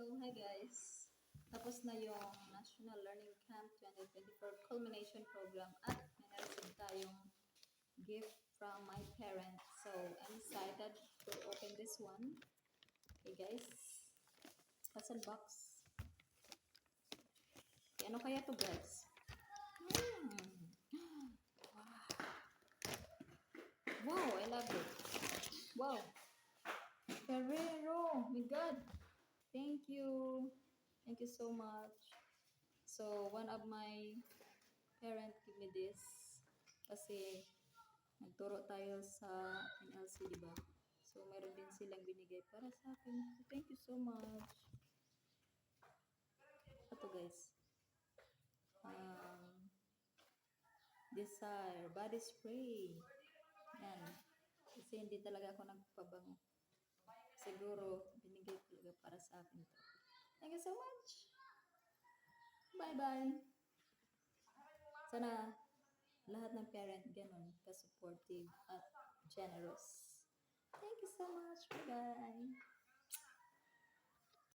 Hi guys. Tapos na yung National Learning Camp 2024 Culmination Program at may na-receive tayong gift from my parents. So, I'm excited to open this one. Okay guys. Puzzle box. Okay, ano kaya to guys? Wow, I love it. Wow. Ferrero. My God. Thank you. Thank you so much. So, one of my parent give me this kasi nagturo tayo sa NLC, di ba? So, mayroon din silang binigay para sa akin. So, thank you so much. Ito guys. Desire body spray. Yan. Kasi hindi talaga ako nagpabango. Siguro, binigay talaga para sa akin to. Thank you so much. Bye-bye. Sana lahat ng parent ganun, ka-supportive at generous. Thank you so much. Bye-bye.